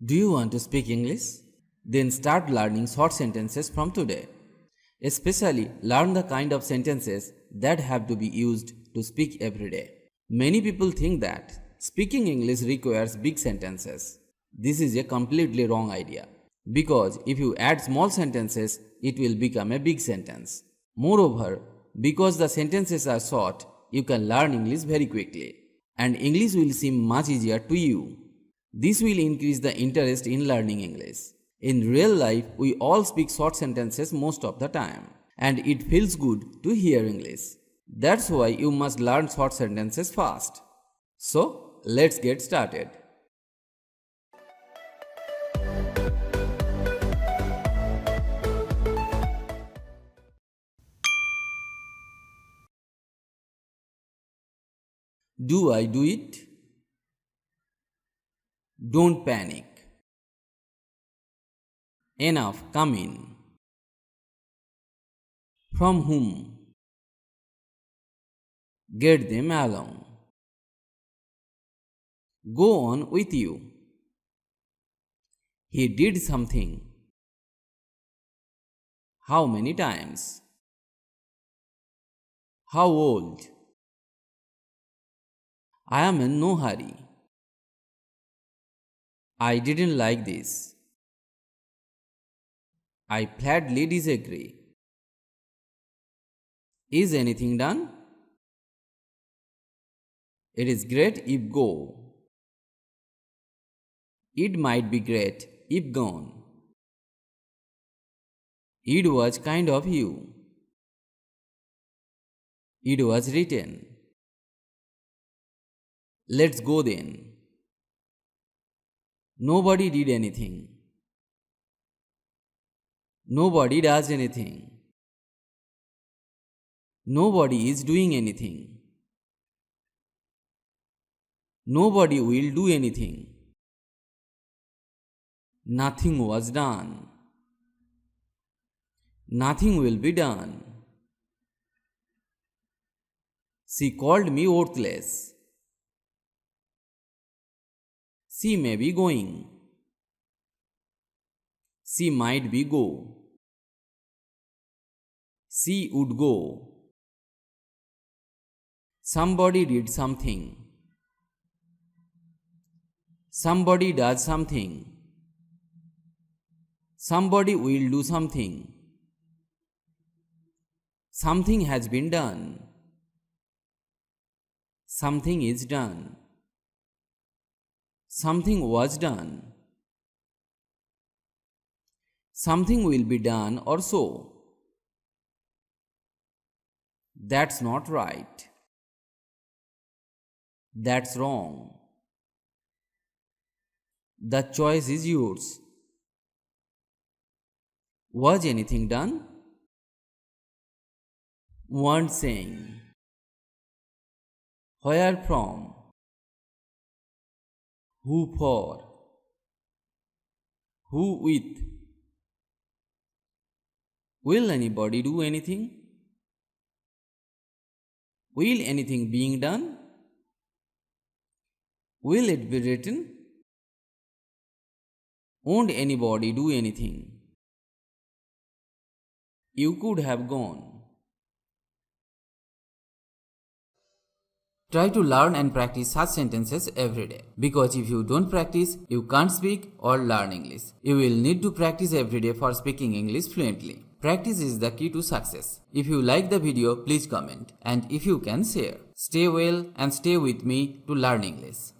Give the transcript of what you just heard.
Do you want to speak English? Then start learning short sentences from today. Especially learn the kind of sentences that have to be used to speak every day. Many people think that speaking English requires big sentences. This is a completely wrong idea. Because if you add small sentences, it will become a big sentence. Moreover, because the sentences are short, you can learn English very quickly. And English will seem much easier to you. This will increase the interest in learning English. In real life, we all speak short sentences most of the time. And it feels good to hear English. That's why you must learn short sentences fast. So, let's get started. Do I do it? Don't panic. Enough, come in. From whom? Get them along. Go on with you. He did something. How many times? How old? I am in no hurry. I didn't like this. I flatly disagree. Is anything done? It is great if go. It might be great if gone. It was kind of you. It was written. Let's go then. Nobody did anything. Nobody does anything. Nobody is doing anything. Nobody will do anything. Nothing was done. Nothing will be done. She called me worthless. She may be going. She might be go. She would go. Somebody did something. Somebody does something. Somebody will do something. Something has been done. Something is done. Something was done. Something will be done or so. That's not right. That's wrong. The choice is yours. Was anything done? Weren't saying. Where from? Who for? Who with? Will anybody do anything? Will anything being done? Will it be written? Won't anybody do anything? You could have gone. Try to learn and practice such sentences every day. Because if you don't practice, you can't speak or learn English. You will need to practice every day for speaking English fluently. Practice is the key to success. If you like the video, please comment. And if you can, share. Stay well and stay with me to learn English.